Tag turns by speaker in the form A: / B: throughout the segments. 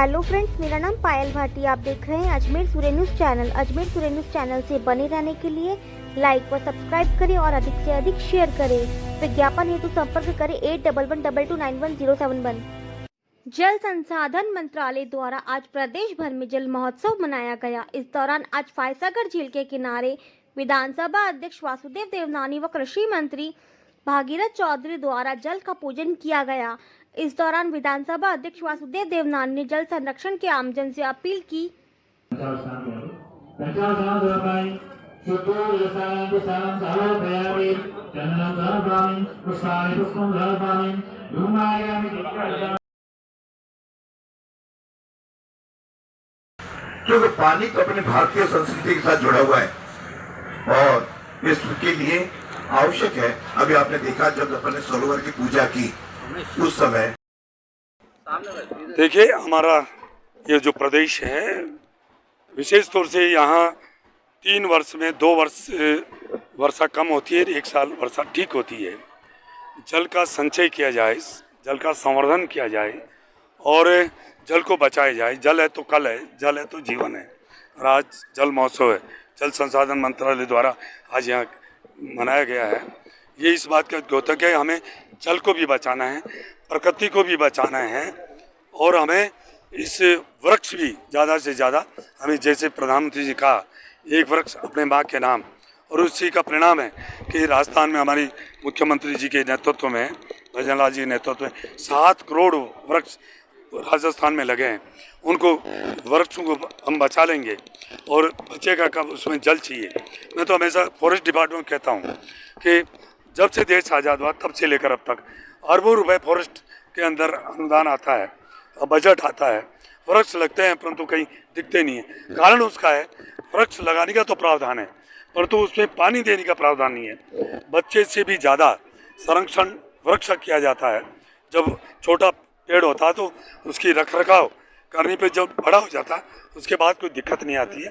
A: Hello friends, मेरा नाम पायल भाटी। आप देख रहे हैं अजमेर सूर्य न्यूज़ चैनल। अजमेर सूर्य न्यूज़ चैनल से बने रहने के लिए लाइक व सब्सक्राइब करें और अधिक से अधिक शेयर करें। विज्ञापन हेतु संपर्क करें 8112291071। जल संसाधन मंत्रालय द्वारा आज प्रदेश भर में जल महोत्सव मनाया गया। इस दौरान आज फायसागर झील के किनारे विधानसभा अध्यक्ष वासुदेव देवनानी व कृषि मंत्री भागीरथ चौधरी द्वारा जल का पूजन किया गया। इस दौरान विधानसभा अध्यक्ष वासुदेव देवनानी ने जल संरक्षण के आमजन से अपील की।
B: क्योंकि पानी तो अपने भारतीय संस्कृति के साथ जुड़ा हुआ है और इसके लिए आवश्यक है। अभी आपने देखा जब अपने सरोवर की पूजा की उस समय
C: देखिए, हमारा ये जो प्रदेश है विशेष तौर से यहाँ 3 वर्ष में 2 वर्ष वर्षा कम होती है, 1 साल वर्षा ठीक होती है। जल का संचय किया जाए, जल का संवर्धन किया जाए और जल को बचाया जाए। जल है तो कल है, जल है तो जीवन है। और आज जल महोत्सव है, जल संसाधन मंत्रालय द्वारा आज यहाँ मनाया गया है। ये इस बात का द्योतक है, हमें जल को भी बचाना है, प्रकृति को भी बचाना है और हमें इस वृक्ष भी ज़्यादा से ज़्यादा हमें, जैसे प्रधानमंत्री जी कहा, एक वृक्ष अपने माँ के नाम, और उसी का परिणाम है कि राजस्थान में हमारी मुख्यमंत्री जी के नेतृत्व में, भजन लाल जी के नेतृत्व में 7 करोड़ वृक्ष राजस्थान में लगे हैं। उनको वृक्षों को हम बचा लेंगे और बचेगा कब, उसमें जल चाहिए। मैं तो हमेशा फॉरेस्ट डिपार्टमेंट कहता हूँ कि जब से देश आज़ाद हुआ तब से लेकर अब तक अरबों रुपए फॉरेस्ट के अंदर अनुदान आता है, बजट आता है, वृक्ष लगते हैं परंतु कहीं दिखते नहीं है। कारण उसका है, वृक्ष लगाने का तो प्रावधान है परंतु उसमें पानी देने का प्रावधान नहीं है। बच्चे से भी ज़्यादा संरक्षण वृक्ष किया जाता है। जब छोटा पेड़ होता है तो उसकी रख रखाव करने पे जब बड़ा हो जाता है उसके बाद कोई दिक्कत नहीं आती है।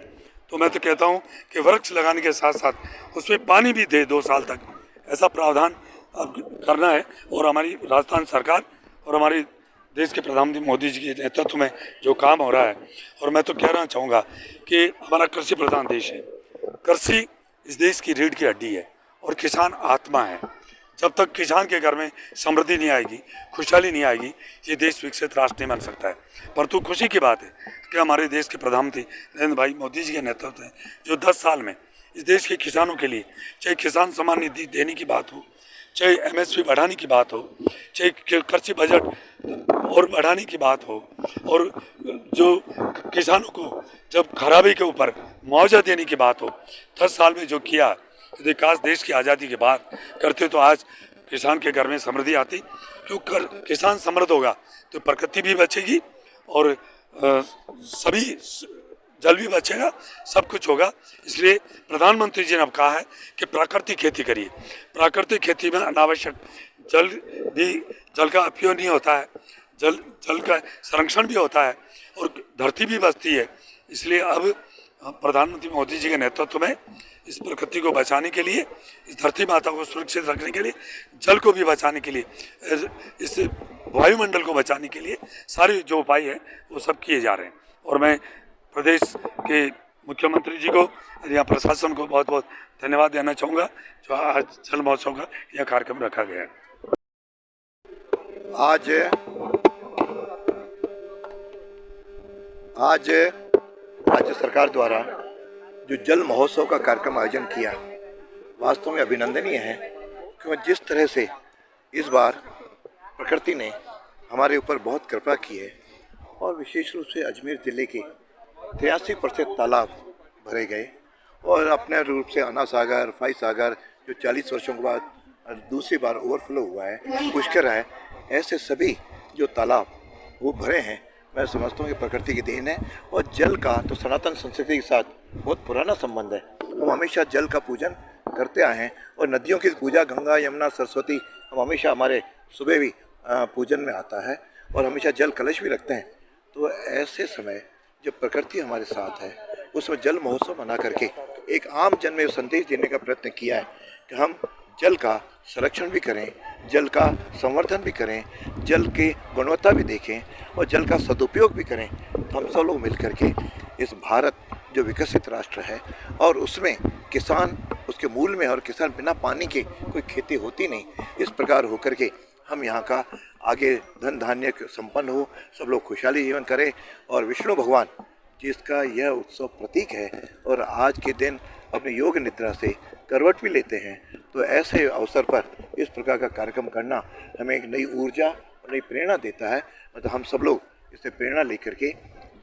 C: तो मैं तो कहता हूँ कि वृक्ष लगाने के साथ साथ उसमें पानी भी दे 2 साल तक, ऐसा प्रावधान अब करना है। और हमारी राजस्थान सरकार और हमारी देश के प्रधानमंत्री मोदी जी के नेतृत्व में जो काम हो रहा है, और मैं तो कहना चाहूँगा कि हमारा कृषि प्रधान देश है। कृषि इस देश की रीढ़ की हड्डी है और किसान आत्मा है। जब तक किसान के घर में समृद्धि नहीं आएगी, खुशहाली नहीं आएगी, ये देश विकसित राष्ट्र नहीं बन सकता है। परंतु खुशी की बात है कि हमारे देश के प्रधानमंत्री नरेंद्र भाई मोदी जी के नेतृत्व में जो 10 साल में इस देश के किसानों के लिए, चाहे किसान सम्मान निधि देने की बात हो, चाहे MSP बढ़ाने की बात हो, चाहे कृषि बजट और बढ़ाने की बात हो, और जो किसानों को जब खराबी के ऊपर मुआवजा देने की बात हो, 10 साल में जो किया विकास देश की आज़ादी के बाद करते तो आज किसान के घर में समृद्धि आती। क्योंकि किसान समृद्ध होगा तो प्रकृति भी बचेगी और सभी जल भी बचेगा, सब कुछ होगा। इसलिए प्रधानमंत्री जी ने अब कहा है कि प्राकृतिक खेती करिए। प्राकृतिक खेती में अनावश्यक जल का अपयोग नहीं होता है, जल का संरक्षण भी होता है और धरती भी बचती है। इसलिए अब प्रधानमंत्री मोदी जी के नेतृत्व में इस प्रकृति को बचाने के लिए, इस धरती माता को सुरक्षित रखने के लिए, जल को भी बचाने के लिए, इस वायुमंडल को बचाने के लिए सारे जो उपाय हैं वो सब किए जा रहे हैं। और मैं प्रदेश के मुख्यमंत्री जी को और यहाँ प्रशासन को बहुत बहुत धन्यवाद देना चाहूँगा जो आज जल महोत्सव का यह कार्यक्रम रखा गया है।
B: आज राज्य सरकार द्वारा जो जल महोत्सव का कार्यक्रम आयोजन किया वास्तव में अभिनंदनीय है। क्योंकि जिस तरह से इस बार प्रकृति ने हमारे ऊपर बहुत कृपा की है और विशेष रूप से अजमेर ज़िले के 83% तालाब भरे गए और अपने रूप से अन्ना सागर, फाई सागर जो 40 वर्षों के बाद दूसरी बार ओवरफ्लो हुआ है, पुष्कर है, ऐसे सभी जो तालाब वो भरे हैं। मैं समझता हूँ कि प्रकृति की देन है। और जल का तो सनातन संस्कृति के साथ बहुत पुराना संबंध है। हम हमेशा जल का पूजन करते आए हैं और नदियों की पूजा, गंगा, यमुना, सरस्वती, हम हमेशा हमारे सुबह भी पूजन में आता है और हमेशा जल कलश भी रखते हैं। तो ऐसे समय जब प्रकृति हमारे साथ है उसमें जल महोत्सव मना करके एक आम जन में संदेश देने का प्रयत्न किया है कि हम जल का संरक्षण भी करें, जल का संवर्धन भी करें, जल की गुणवत्ता भी देखें और जल का सदुपयोग भी करें। हम सब लोग मिल करके इस भारत जो विकसित राष्ट्र है और उसमें किसान उसके मूल में, और किसान बिना पानी के कोई खेती होती नहीं, इस प्रकार होकर के हम यहाँ का आगे धन धान्य संपन्न हो, सब लोग खुशहाली जीवन करें। और विष्णु भगवान जिसका यह उत्सव प्रतीक है और आज के दिन अपने योग निद्रा से करवट भी लेते हैं, तो ऐसे अवसर पर इस प्रकार का कार्यक्रम करना हमें एक नई ऊर्जा और नई प्रेरणा देता है। मतलब हम सब लोग इससे प्रेरणा लेकर के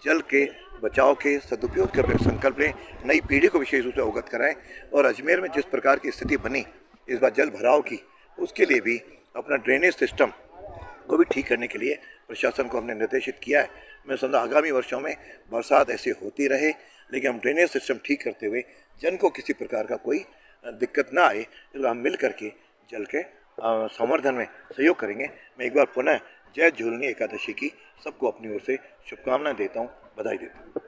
B: जल के बचाव के सदुपयोग के अपने संकल्प लें, नई पीढ़ी को विशेष रूप से अवगत कराएं। और अजमेर में जिस प्रकार की स्थिति बनी इस बार जल भराव की, उसके लिए भी अपना ड्रेनेज सिस्टम को भी ठीक करने के लिए प्रशासन को हमने निर्देशित किया है। मैं समझा आगामी वर्षों में बरसात ऐसी होती रहे, लेकिन हम ड्रेनेज सिस्टम ठीक करते हुए जन को किसी प्रकार का कोई दिक्कत ना आए, इसलिए हम मिल करके जल के संवर्धन में सहयोग करेंगे। मैं एक बार पुनः जय झूलनी एकादशी की सबको अपनी ओर से शुभकामनाएं देता हूँ, बधाई देता हूँ।